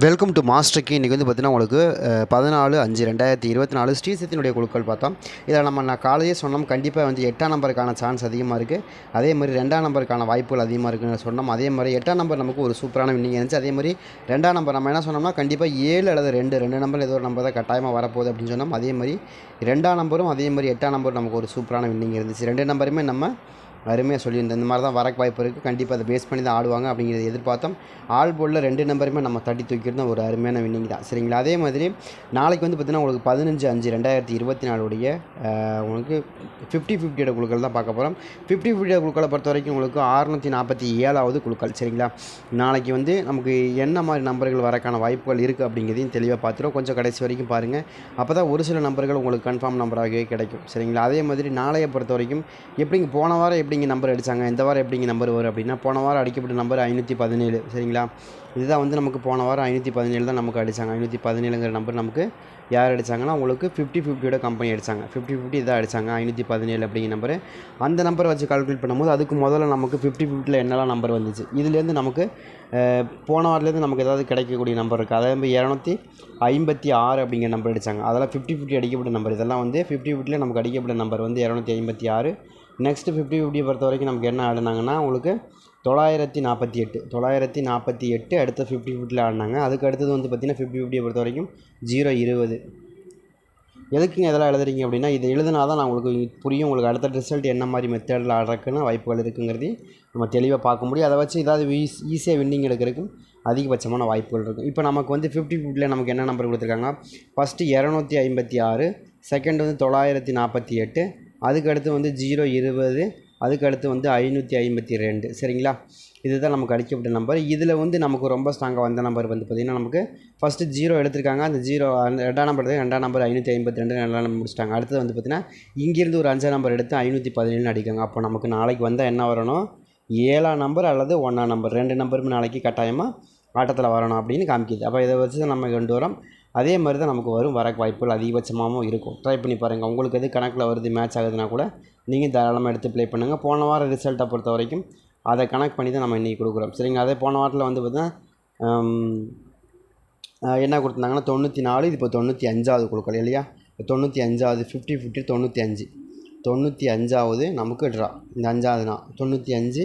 Welcome to master key. இன்றைக்கி வந்து பார்த்தீங்கன்னா உங்களுக்கு 14/5/2024 ஸ்ரீசக்தியினுடைய குழுக்கள் பார்த்தோம். இதில் நான் காலையே சொன்னோம், கண்டிப்பாக வந்து 8ஆம் நம்பருக்கான சான்ஸ் அதிகமாக இருக்குது. அதே மாதிரி 2ஆம் நம்பருக்கான வாய்ப்புகள் அதிகமாக இருக்குன்னு சொன்னோம். அதே மாதிரி 8ஆம் நம்பர் நமக்கு ஒரு சூப்பரான வின்னிங் இருந்துச்சு. அதே மாதிரி 2ஆம் நம்பர் நம்ம என்ன சொன்னோம்னா, கண்டிப்பாக 7 அல்லது 2 நம்பர் ஏதோ ஒரு நம்பர் தான் கட்டாயமாக வரப்போகுது அப்படின்னு சொன்னோம். அதே மாதிரி 2ஆம் நம்பரும் அதே மாதிரி 8ஆம் நம்பரும் நமக்கு ஒரு சூப்பரான வின்னிங் இருந்துச்சு. 2 நம்பருமே நம்ம அருமையாக சொல்லியிருந்தோம். இந்த மாதிரி தான் வரக்கு வாய்ப்பு இருக்குது, கண்டிப்பாக அதை பேஸ் பண்ணி தான் ஆடுவாங்க அப்படிங்கிறத எதிர்பார்த்தோம். ஆல் போர்டில் 2 நம்பருமே நம்ம தட்டி தூக்கியிருந்தோம். ஒரு அருமையான வின்னிங் தான், சரிங்களா. அதே மாதிரி நாளைக்கு வந்து பார்த்திங்கன்னா உங்களுக்கு 15/5/2024 உங்களுக்கு 50-50 குழுக்கள் தான் பார்க்க போகிறோம். 50-50 குழுக்களை பொறுத்த வரைக்கும் உங்களுக்கு 647வது குழுக்கள், சரிங்களா. நாளைக்கு வந்து நமக்கு என்ன மாதிரி நம்பர்கள் வரக்கான வாய்ப்புகள் இருக்குது அப்படிங்கிறதையும் தெளிவாக பார்த்துருவோம். கொஞ்சம் கடைசி வரைக்கும் பாருங்கள், அப்போ தான் ஒரு சில நம்பர்கள் உங்களுக்கு கன்ஃபார்ம் நம்பராகவே கிடைக்கும், சரிங்களா. அதே மாதிரி நாளையை பொறுத்த வரைக்கும் எப்படிங்க போன வாரம் எப்படிங்க நம்பர் அடித்தாங்க, இந்த வாரம் எப்படிங்க நம்பர் வரும் அப்படின்னா, போன வாரம் அடிக்கப்பட்ட நம்பர் 517, சரிங்களா. இதுதான் வந்து நமக்கு போன வாரம் 517 தான் நமக்கு அடித்தாங்க. 517ங்கிற நம்பர் நமக்கு யார் அடித்தாங்கன்னா உங்களுக்கு 50-50 கம்பெனி அடித்தாங்க. 50-50 இதாக அடித்தாங்க 517 அப்படிங்கிற நம்பரு. அந்த நம்பரை வச்சு கால்குலேட் பண்ணும்போது அதுக்கு முதல்ல நமக்கு 50-50 என்னெல்லாம் நம்பர் வந்துச்சு, இதுலேருந்து நமக்கு போன வாரத்துலேருந்து நமக்கு ஏதாவது கிடைக்கக்கூடிய நம்பர் இருக்குது. அதே மாதிரி 256 அப்படிங்கிற நம்பர் அடித்தாங்க. அதெல்லாம் 50-50 அடிக்கப்பட்ட நம்பர். இதெல்லாம் வந்து 50-50 நமக்கு அடிக்கப்பட்ட நம்பர் வந்து 256. நெக்ஸ்ட்டு 50-50 பொறுத்த வரைக்கும் நமக்கு என்ன ஆடினாங்கன்னா உங்களுக்கு 948 அடுத்த 50-50 ஆடினாங்க. அதுக்கு அடுத்தது வந்து பார்த்திங்கன்னா 50-50 பொறுத்த வரைக்கும் 0-20. எதுக்குங்க இதெல்லாம் எழுதுறீங்க அப்படின்னா, இது எழுதுனா தான் நான் உங்களுக்கு புரியும், உங்களுக்கு அடுத்த ரிசல்ட் என்ன மாதிரி மெத்தடில் ஆடுறதுக்குன்னு வாய்ப்புகள் இருக்குங்கிறதையும் நம்ம தெளிவாக பார்க்க முடியும். அதை வச்சு ஏதாவது ஈஸியாக வின்னிங் எடுக்கிறதுக்கும் அதிகபட்சமான வாய்ப்புகள் இருக்கும். இப்போ நமக்கு வந்து 50-50 நமக்கு என்ன நம்பர் கொடுத்துருக்காங்க, ஃபஸ்ட்டு 256, செகண்ட் வந்து 948, அதுக்கடுத்து வந்து 0-20, அதுக்கடுத்து வந்து 552, சரிங்களா. இதுதான் நமக்கு அடிக்கப்பட்ட நம்பர். இதில் வந்து நமக்கு ரொம்ப ஸ்ட்ராங்காக வந்த நம்பர் வந்து பார்த்திங்கன்னா, நமக்கு ஃபஸ்ட்டு 0 எடுத்திருக்காங்க. அந்த 0 2ஆம் நம்பர் 2ஆம் நம்பர் 552 2ஆம் நம்பர் முடிச்சிட்டாங்க. அடுத்தது வந்து பார்த்திங்கன்னா இங்கேருந்து ஒரு 5ஆம் நம்பர் எடுத்து 517 அடிக்காங்க. அப்போ நமக்கு நாளைக்கு வந்தால் என்ன வரணும், 7ஆம் நம்பர் அல்லது 1ஆம் நம்பர் 2 நம்பருமே நாளைக்கு கட்டாயமாக ஆட்டத்தில் வரணும் அப்படின்னு காமிக்கிது. அப்போ இதை வச்சு தான் நம்ம கொண்டு வரோம். அதே மாதிரி தான் நமக்கு வரக்கு வாய்ப்புகள் அதிகபட்சமாகவும் இருக்கும். ட்ரை பண்ணி பாருங்கள். உங்களுக்கு எது கணக்கில் வருது, மேட்ச் ஆகுதுன்னா கூட நீங்கள் தாராளமாக எடுத்து ப்ளே பண்ணுங்கள். போன வாரம் ரிசல்ட்டை பொறுத்த வரைக்கும் அதை கனெக்ட் பண்ணி தான் நம்ம இன்றைக்கி கொடுக்குறோம், சரிங்களா. அதே போன வாரத்தில் வந்து பார்த்திங்கன்னா என்ன கொடுத்துருந்தாங்கன்னா 94, இது இப்போ 95வது குழுக்கள் இல்லையா. 95வது 50-50 95வது நமக்கு ட்ரா. இந்த 5ஆவதுனா 95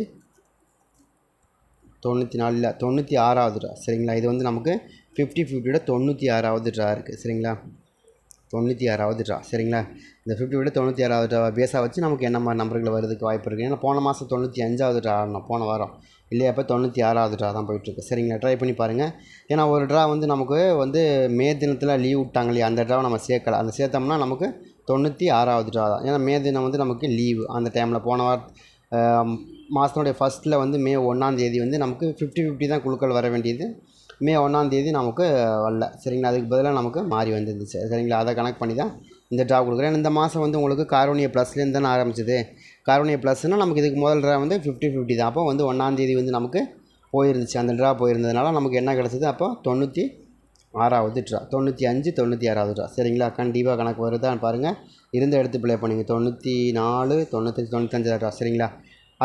94 இல்லை 96வது ட்ரா, சரிங்களா. இது வந்து நமக்கு 50-50 96வது ட்ரா இருக்குது, சரிங்களா. 96வது ட்ரா, சரிங்களா. இந்த 50 96வது ட்ரா பேஸாக வச்சு நமக்கு என்ன மாதிரி நம்பர்கள் வருதுக்கு வாய்ப்பு இருக்குது. ஏன்னா போன மாதம் 95வது ட்ரா ஆடணும் போன வாரம் இல்லையா, இப்போ 96வது ட்ரா தான் போயிட்டுருக்கு, சரிங்களா. ட்ரை பண்ணி பாருங்கள். ஏன்னா ஒரு ட்ரா வந்து நமக்கு வந்து மே தினத்தில் லீவ் விட்டாங்க இல்லையா, அந்த ட்ராவை நம்ம சேர்க்கலை. அந்த சேர்த்தோம்னா நமக்கு 96வது ட்ரா தான். ஏன்னா மே தினம் வந்து நமக்கு லீவு அந்த டைமில். போன வாரம் மாதத்தினுடைய ஃபஸ்ட்டில் வந்து மே 1ஆம் தேதி வந்து நமக்கு 50-50 தான் குழுக்கள் வர வேண்டியது. மே 1ஆம் தேதி நமக்கு வரல, சரிங்களா. அதுக்கு பதிலாக நமக்கு மாறி வந்துருந்துச்சு, சரிங்களா. அதை கனெக்ட் பண்ணி தான் இந்த ட்ரா கொடுக்குறேன். இந்த மாதம் வந்து உங்களுக்கு கார்வனிய ப்ளஸ்லேருந்து தானே ஆரம்பிச்சது. கார்வனிய ப்ளஸ்னால் நமக்கு இதுக்கு முதல் ட்ரா வந்து 50-50 தான். அப்போ வந்து 1ஆம் தேதி வந்து நமக்கு போயிருந்துச்சு, அந்த ட்ரா போயிருந்ததுனால நமக்கு என்ன கிடச்சிது, அப்போ 96வது ட்ரா 95 96வது ட்ரா, சரிங்களா. கண்டிப்பாக கணக்கு வருதான்னு பாருங்கள், இருந்த எடுத்து ப்ளே பண்ணுங்கள். 94 95 95 ட்ரா, சரிங்களா.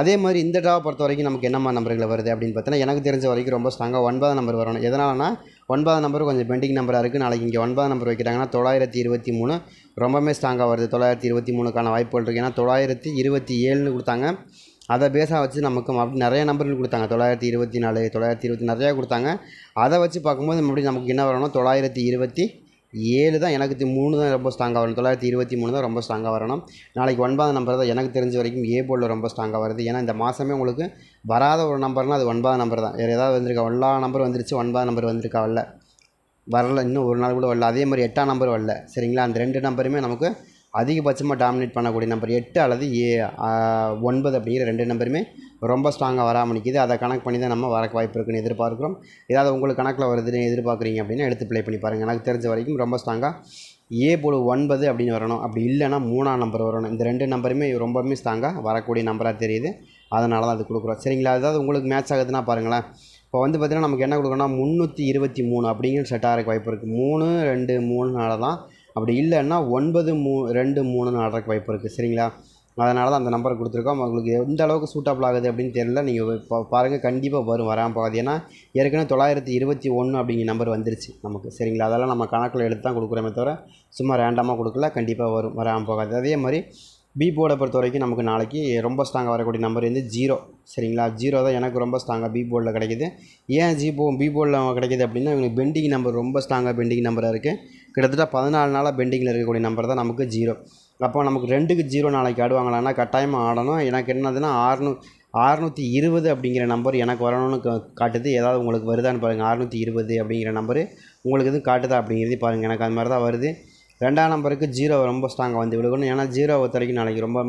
அதே மாதிரி இந்த ட்ராவை பொறுத்த வரைக்கும் நமக்கு என்ன மாதிரி நம்பர்கள் வருது அப்படின்னு பார்த்தீங்கன்னா, எனக்கு தெரிஞ்ச வரைக்கும் ரொம்ப ஸ்ட்ராங்காக 9ஆம் நம்பர் வரணும். எதனாலனா 9ஆம் நம்பர் கொஞ்சம் பெண்டிங் நம்பராக இருக்குது. நாளைக்கு இங்கே 9ஆம் நம்பர் வைக்கிறாங்கன்னா 923 ரொம்பவே ஸ்ட்ராங்காக வருது. 923க்கான வாய்ப்புகள் இருக்குது. ஏன்னா 927ன்னு கொடுத்தாங்க. அதை பேஸாக வச்சு நமக்கு அப்படி நிறைய நம்பர்கள் கொடுத்தாங்க. 924 920 நிறையா கொடுத்தாங்க. அதை வச்சு பார்க்கும்போது மறுபடியும் நமக்கு என்ன வரணும், 927 தான். எனக்கு 3 தான் ரொம்ப ஸ்ட்ராங்காக வரணும். 923 தான் ரொம்ப ஸ்ட்ராங்காக வரணும். நாளைக்கு 9ஆம் நம்பர் தான் எனக்கு தெரிஞ்ச வரைக்கும் ஏ போர்டில் ரொம்ப ஸ்ட்ராங்காக வருது. ஏன்னா இந்த மாதமே உங்களுக்கு வராத ஒரு நம்பர்னால் அது 9ஆம் நம்பர் தான். வேறு ஏதாவது வந்திருக்கா, எல்லா நம்பர் வந்துருச்சு, 9ஆம் நம்பர் வந்திருக்கா வரல, இன்னும் ஒரு நாள் கூட வரல. அதே மாதிரி 8ஆம் நம்பர் வரல, சரிங்களா. அந்த 2 நம்பருமே நமக்கு அதிகபட்சமாக டாமினேட் பண்ணக்கூடிய நம்பர் 8 அல்லது 9 அப்படிங்கிற 2 நம்பருமே ரொம்ப ஸ்ட்ராங்காக வராமல் நிற்கிது. அதை கனெக்ட் பண்ணி தான் நம்ம வரக்கு வாய்ப்பு இருக்குன்னு எதிர்பார்க்குறோம். ஏதாவது உங்களுக்கு கணக்கில் வருதுன்னு எதிர்பார்க்குறீங்க அப்படின்னா எடுத்து ப்ளே பண்ணி பாருங்கள். எனக்கு தெரிஞ்ச வரைக்கும் ரொம்ப ஸ்ட்ராங்காக ஏ போல் 9 அப்படின்னு வரணும். அப்படி இல்லைன்னா 3ஆம் நம்பர் வரணும். இந்த 2 நம்பருமே ரொம்பவுமே ஸ்ட்ராங்காக வரக்கூடிய நம்பராக தெரியுது. அதனால தான் அது கொடுக்குறோம், சரிங்களா. அதாவது உங்களுக்கு மேட்ச் ஆகுதுன்னா பாருங்களேன். இப்போ வந்து பார்த்திங்கன்னா நமக்கு என்ன கொடுக்கணும்னா 323 அப்படிங்கிற செட் ஆகிறக்கு வாய்ப்பு இருக்குது. 3 2 3 தான். அப்படி இல்லைன்னா 9 2 3 ஆடுறதுக்கு வாய்ப்பு இருக்குது, சரிங்களா. அதனால தான் அந்த நம்பரை கொடுத்துருக்கோம். உங்களுக்கு எந்த அளவுக்கு சூட்டபிள் ஆகுது அப்படின்னு தெரியல. நீங்கள் பாருங்கள், கண்டிப்பாக வரும், வராமல் போகாது. ஏன்னா ஏற்கனவே 921 அப்படிங்கிற நம்பர் வந்துருச்சு நமக்கு, சரிங்களா? அதெல்லாம் நம்ம கணக்கில் எடுத்து தான் கொடுக்குறோமே தவிர சும்மா ரேண்டமாக கொடுக்கல. கண்டிப்பாக வரும், வராமல் போகாது. அதே மாதிரி பி போர்டை பொறுத்த வரைக்கும் நமக்கு நாளைக்கு ரொம்ப ஸ்ட்ராங்காக வரக்கூடிய நம்பர் வந்து 0, சரிங்களா? 0 தான் எனக்கு ரொம்ப ஸ்ட்ராங்காக பி போர்டில் கிடைக்கிது. ஏன் பி போர்டில் கிடைக்கிது அப்படின்னா, இவங்களுக்கு பெண்டிங் நம்பர் ரொம்ப ஸ்ட்ராங்காக பெண்டிங் நம்பராக இருக்குது. கிட்டத்தட்ட 14 நாளாக பெண்டிங்கில் இருக்கக்கூடிய நம்பர் தான் நமக்கு 0. அப்போ நமக்கு 2க்கு 0 நாளைக்கு ஆடுவாங்களான்னா கட்டாயமாக ஆடணும். எனக்கு என்னதுன்னா 620 அப்படிங்கிற நம்பர் எனக்கு வரணும்னு காட்டுது. ஏதாவது உங்களுக்கு வருதான்னு பாருங்கள். 620 அப்படிங்கிற நம்பரு உங்களுக்கு எதுவும் காட்டுதா அப்படிங்கிறது பாருங்கள். எனக்கு அது மாதிரி தான் வருது. 2ஆம் நம்பருக்கு 0 ரொம்ப ஸ்ட்ராங்காக வந்து விழுகணும். ஏன்னா 0 பொறுத்த வரைக்கும் நாளைக்கு ரொம்ப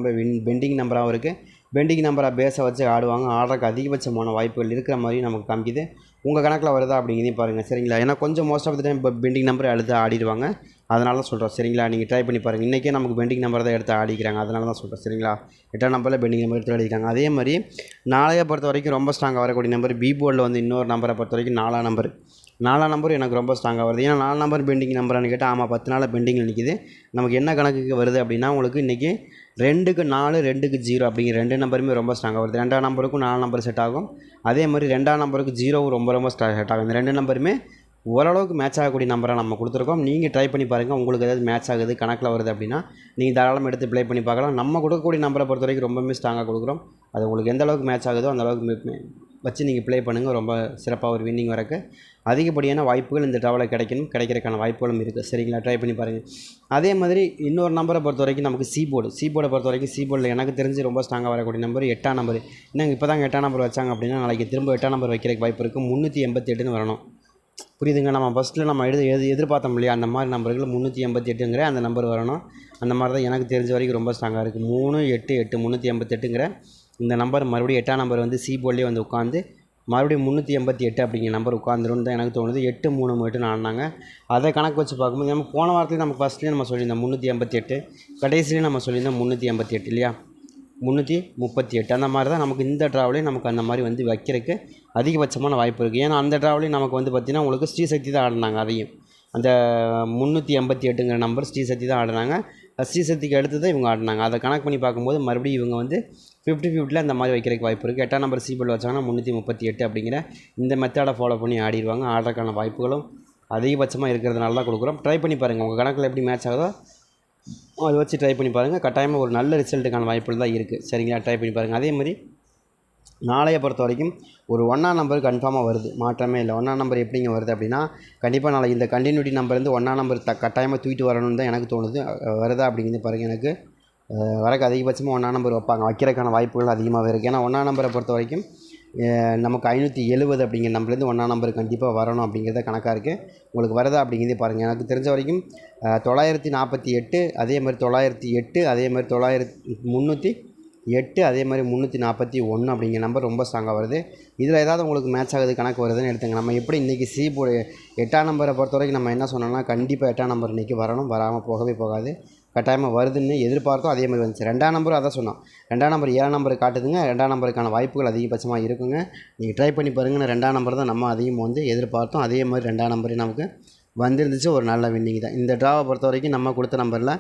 பெண்டிங் நம்பராகவும் இருக்குது. பெண்டிங் நம்பராக பேஸை வச்சு ஆடுவாங்க. ஆடுறதுக்கு அதிகபட்சமான வாய்ப்புகள் இருக்கிற மாதிரி நமக்கு காமிக்குது. உங்கள் கணக்கில் வருதா அப்படிங்கிறதையும் பாருங்கள், சரிங்களா? ஏன்னா கொஞ்சம் மோஸ்ட் ஆஃப் த டைம் இப்போ பெண்டிங் நம்பர் எடுத்து ஆடிடுவாங்க. அதனால தான் சொல்கிறோம், சரிங்களா? நீங்கள் ட்ரை பண்ணி பாருங்கள். இன்றைக்கே நமக்கு பெண்டிங் நம்பர் தான் எடுத்து ஆடிக்கிறாங்க. அதனால தான் சொல்கிறேன், சரிங்களா? 8ஆம் நம்பரில் பெண்டிங் நம்பர் எடுத்து ஆடிக்கிறாங்க. அதே மாதிரி நாளையை பொறுத்த வரைக்கும் ரொம்ப ஸ்ட்ராங்காக வரக்கூடிய நம்பர் பி போர்டில் வந்து இன்னொரு நம்பரை பொறுத்த வரைக்கும் 4ஆம் நம்பர் எனக்கு ரொம்ப ஸ்ட்ராங்காக வருது. ஏன்னா 4 நம்பர் பெண்டிங் நம்பரானு கேட்டால் ஆமாம், 10 நாளில் பெண்டிங்கில் நிற்கிது. நமக்கு என்ன கணக்குக்கு வருது அப்படின்னா, உங்களுக்கு இன்றைக்கி 2க்கு 4 2க்கு 0 அப்படிங்கிற 2 நம்பருமே ரொம்ப ஸ்ட்ராங்காக வருது. 2ஆம் நம்பருக்கும் 4 நம்பர் செட் ஆகும். அதே மாதிரி 2ஆம் நம்பருக்கு 0வும் ரொம்ப செட் ஆகும். இந்த 2 நம்பருமே ஓரளவுக்கு மேட்ச் ஆகக்கூடிய நம்பராக நம்ம கொடுத்துருக்கோம். நீங்கள் ட்ரை பண்ணி பாருங்கள். உங்களுக்கு ஏதாவது மேட்ச் ஆகுது, கணக்கில் வருது அப்படின்னா நீங்கள் தாராளமாக எடுத்து ப்ளே பண்ணி பார்க்கலாம். நம்ம கொடுக்கக்கூடிய நம்பரை பொறுத்த வரைக்கும் ரொம்பவே ஸ்ட்ராங்காக கொடுக்குறோம். அது உங்களுக்கு எந்த அளவுக்கு மேட்ச் ஆகுதோ அந்த அளவுக்கு வச்சு நீங்கள் ப்ளே பண்ணுங்கள். ரொம்ப சிறப்பாக ஒரு வின்னிங் வரக்கு அதிகப்படியான வாய்ப்புகள் இந்த ட்ராவலில் கிடைக்கிறதுக்கான வாய்ப்புகளும் இருக்குது, சரிங்களா? ட்ரை பண்ணி பாருங்கள். அதே மாதிரி இன்னொரு நம்பரை பொறுத்த வரைக்கும் நமக்கு சி போர்டை பொறுத்த வரைக்கும் சி போர்டில் எனக்கு தெரிஞ்சு ரொம்ப ஸ்ட்ராங்காக வரக்கூடிய நம்பர் 8ஆம் நம்பர். இன்னும் இப்போ தாங்க 8ஆம் நம்பர் வச்சாங்க அப்படின்னா நாளைக்கு திரும்ப 8ஆம் நம்பர் வைக்கிறதுக்கு வாய்ப்பு இருக்குது. 388ன்னு வரணும், புரியுதுங்க? நம்ம ஃபஸ்ட்டில் நம்ம எதிர்பார்த்தோம் இல்லையா, அந்த மாதிரி நம்பர்கள் 388ங்கிற அந்த நம்பர் வரணும். அந்த மாதிரி தான் எனக்கு தெரிஞ்ச வரைக்கும் ரொம்ப ஸ்ட்ராங்காக இருக்குது. 388 388ங்கிற இந்த நம்பர் மறுபடியும் 8ஆம் நம்பர் வந்து சி போர்ட்லேயே வந்து உட்காந்து மறுபடியும் 388 அப்படிங்கிற நம்பர் உட்காந்துருன்னு தான் எனக்கு தோணுது. 8 3 8ன்னு ஆடினாங்க. அதை கணக்கு வச்சு பார்க்கும்போது நம்ம போன வாரத்துலேயும் நம்ம ஃபஸ்ட்லேயும் நம்ம சொல்லியிருந்தோம் 388, கடைசிலேயும் நம்ம சொல்லியிருந்தோம் 388 இல்லையா, 338. அந்த மாதிரி தான் நமக்கு இந்த ட்ராவலையும் நமக்கு அந்த மாதிரி வந்து வைக்கிறதுக்கு அதிகபட்சமான வாய்ப்பு இருக்குது. ஏன்னா அந்த ட்ராவலையும் நமக்கு வந்து பார்த்திங்கன்னா உங்களுக்கு ஸ்ரீசக்தி தான் ஆடினாங்க. அதையும் அந்த 388ங்கிற நம்பர் ஸ்ரீசக்தி தான் ஆடினாங்க. ஸ்ரீசக்திக்கு அடுத்து தான் இவங்க ஆடினாங்க. அதை கணக்கு பண்ணி பார்க்கும்போது மறுபடியும் இவங்க வந்து 50-50 அந்த மாதிரி வைக்கிறதுக்கு வாய்ப்பு இருக்குது. 8ஆம் நம்பர் சி போர்டில் வச்சாங்கன்னா 338 அப்படிங்கிற இந்த மெத்தடை ஃபாலோ பண்ணி ஆடிடுவாங்க. ஆடுறதுக்கான வாய்ப்புகளும் அதிகபட்சமாக இருக்கிறதுனால தான் கொடுக்குறோம். ட்ரை பண்ணி பாருங்கள். உங்கள் கணக்கில் எப்படி மேட்ச் ஆகுதோ அதை வச்சு ட்ரை பண்ணி பாருங்கள். கட்டாயமாக ஒரு நல்ல ரிசல்ட்டுக்கான வாய்ப்புகள் தான் இருக்குது, சரிங்களா? ட்ரை பண்ணி பாருங்கள். அதே மாதிரி நாளையை பொறுத்த வரைக்கும் ஒரு 1ஆம் நம்பர் கன்ஃபார்மாக வருது, மாற்றமே இல்லை. 1ஆம் நம்பர் எப்படிங்க வருது அப்படின்னா, கண்டிப்பாக நாளைக்கு இந்த கண்டினியூட்டி நம்பர்லேருந்து 1ஆம் நம்பர் கட்டாயமாக தூக்கிட்டு வரணும்னு தான் எனக்கு தோணுது. வருதா அப்படிங்கிறது பாருங்கள். எனக்கு வரக்கு அதிகபட்சமாக 1ஆம் நம்பர் வைக்கிறதுக்கான வாய்ப்புகள் அதிகமாகவே இருக்குது. ஏன்னா 1ஆம் நம்பரை பொறுத்த வரைக்கும் நமக்கு 570 அப்படிங்கிற நம்பர்லேருந்து 1ஆம் நம்பர் கண்டிப்பாக வரணும் அப்படிங்கிறத கணக்காக இருக்குது. உங்களுக்கு வருதா அப்படிங்கிறதே பாருங்கள். எனக்கு தெரிஞ்ச வரைக்கும் 948, அதே மாதிரி 908, அதே மாதிரி 308, அதே மாதிரி 341 அப்படிங்கிற நம்பர் ரொம்ப ஸ்ட்ராங்காக வருது. இதில் ஏதாவது உங்களுக்கு மேட்ச் ஆகுது கணக்கு வருதுன்னு எடுத்துங்க. நம்ம எப்படி இன்றைக்கி சி போர்டு 8ஆம் நம்பரை பொறுத்த வரைக்கும் நம்ம என்ன சொன்னோம்னா, கண்டிப்பாக 8ஆம் நம்பர் இன்றைக்கி வரணும், வராமல் போகவே போகாது, கட்டாயமாக வருதுன்னு எதிர்பார்த்தோம். அதே மாதிரி வந்துச்சு. 2ஆம் நம்பரும் அதான் சொன்னோம். 2ஆம் நம்பர் 7ஆம் நம்பர் காட்டுதுங்க. 2ஆம் நம்பருக்கான வாய்ப்புகள் அதிகபட்சமாக இருக்குங்க. நீங்கள் ட்ரை பண்ணி பாருங்கள். 2ஆம் நம்பர் தான் நம்ம அதிகமாக வந்து எதிர்பார்த்தோம். அதே மாதிரி 2ஆம் நம்பரே நமக்கு வந்துருந்துச்சு. ஒரு நல்ல வின்னிங் தான். இந்த ட்ராவை பொறுத்த வரைக்கும் நம்ம கொடுத்த நம்பரில்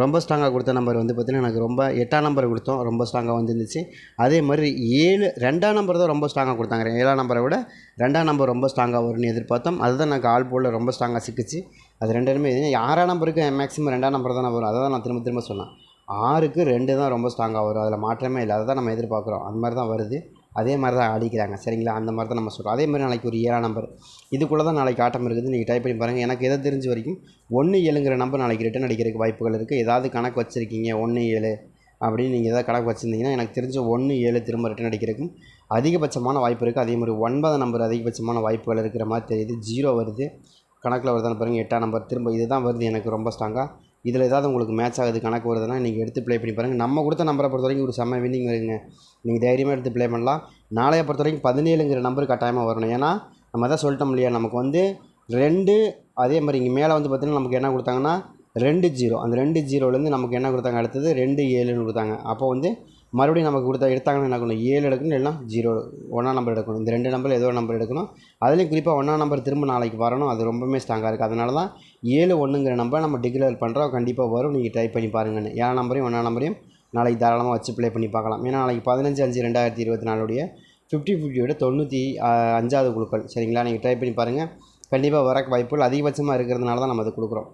ரொம்ப ஸ்ட்ராங்காக கொடுத்த நம்பர் வந்து பார்த்திங்கன்னா எனக்கு ரொம்ப 8ஆம் நம்பர் கொடுத்தோம், ரொம்ப ஸ்ட்ராங்காக வந்துருந்துச்சு. அதே மாதிரி 2ஆம் நம்பர் தான் ரொம்ப ஸ்ட்ராங்காக கொடுத்தாங்க. 7ஆம் நம்பரை விட 2ஆம் நம்பர் ரொம்ப ஸ்ட்ராங்காக வரும்னு எதிர்பார்த்தோம். அதுதான் எனக்கு ஆல் போர்டில் ரொம்ப ஸ்ட்ராங்காக சிக்கிச்சு. அது 2மே 6ஆம் நம்பருக்கு மேக்ஸிமம் 2ஆம் நம்பர் தான் வரும். அதை தான் நான் திரும்ப சொன்னேன். 6க்கு 2 தான் ரொம்ப ஸ்ட்ராங்காக வரும். அதில் மாற்றமே இல்லை. அதை தான் நம்ம எதிர்பார்க்குறோம். அது மாதிரி தான் வருது. அதே மாதிரி தான் அடிக்கிறாங்க, சரிங்களா? அந்த மாதிரி தான் நம்ம சொல்கிறோம். அதே மாதிரி நாளைக்கு ஒரு 7ஆம் நம்பர் இதுக்குள்ளே தான் நாளைக்கு ஆட்டம் இருக்குது. நீங்கள் டைப் பண்ணி பாருங்கள். எனக்கு எதை தெரிஞ்ச வரைக்கும் 17ங்கிற நம்பர் நாளைக்கு ரிட்டன் அடிக்கிறதுக்கு வாய்ப்புகள் இருக்குது. ஏதாவது கணக்கு வச்சுருக்கீங்க 17 அப்படின்னு நீங்கள் எதாவது கணக்கு வச்சுருந்தீங்கன்னா எனக்கு தெரிஞ்ச 17 திரும்ப ரிட்டன் அடிக்கிறதுக்கும் அதிகபட்சமான வாய்ப்பு இருக்குது. அதே மாதிரி 9ஆம் நம்பர் அதிகபட்சமான வாய்ப்புகள் இருக்கிற மாதிரி தெரியுது. 0 வருது, கணக்கில் வருதான்னு பாருங்கள். 8ஆம் நம்பர் திரும்ப இது தான் வருது எனக்கு ரொம்ப ஸ்ட்ராங்காக. இதில் ஏதாவது உங்களுக்கு மேட்ச் ஆகுது கணக்கு வருதுன்னா நீங்கள் எடுத்து ப்ளே பண்ணி பாருங்கள். நம்ம கொடுத்த நம்பரை பொறுத்த வரைக்கும் ஒரு செம்ம வின்னிங் வருங்க. நீங்கள் தைரியமாக எடுத்து ப்ளே பண்ணலாம். நாளையை பொறுத்த வரைக்கும் 17ங்கிற நம்பர் கட்டாயமாக வரணும். ஏன்னா நம்ம தான் சொல்லிட்டோம் இல்லையா, நமக்கு வந்து 2 அதே மாதிரி இங்கே மேலே வந்து பார்த்திங்கன்னா நமக்கு என்ன கொடுத்தாங்கன்னா 2-0. அந்த 2-0லேருந்து நமக்கு என்ன கொடுத்தாங்க, அடுத்தது 2-7ன்னு கொடுத்தாங்க. அப்போ வந்து மறுபடியும் நமக்கு எடுத்தாங்கன்னா என்ன பண்ணணும், 7 எடுக்கணும், இல்லைனா 0 1ஆம் நம்பர் எடுக்கணும். இந்த 2 நம்பர் ஏதோ ஒரு நம்பர் எடுக்கணும். அதுலேயும் குறிப்பாக 1ஆம் நம்பர் திரும்ப நாளைக்கு வரணும். அது ரொம்பவே ஸ்ட்ராங்காக இருக்குது. அதனால தான் 7 1ங்கிற நம்பர் நம்ம டிக்ளேர் பண்ணுறோம். கண்டிப்பாக வரும். நீங்கள் ட்ரை பண்ணி பாருங்கன்னு. 7ஆம் நம்பரையும் 1ஆம் நம்பரையும் நாளைக்கு தாராளமாக வச்சு ப்ளே பண்ணி பார்க்கலாம். ஏன்னா நாளைக்கு 15/5/2024 50-50 95வது குழுக்கள். சரிங்களா, நீங்கள் ட்ரை பண்ணி பாருங்கள். கண்டிப்பாக வரக்கு வாய்ப்புகள் அதிகபட்சமாக இருக்கிறதுனால தான் நம்ம அதை கொடுக்குறோம்.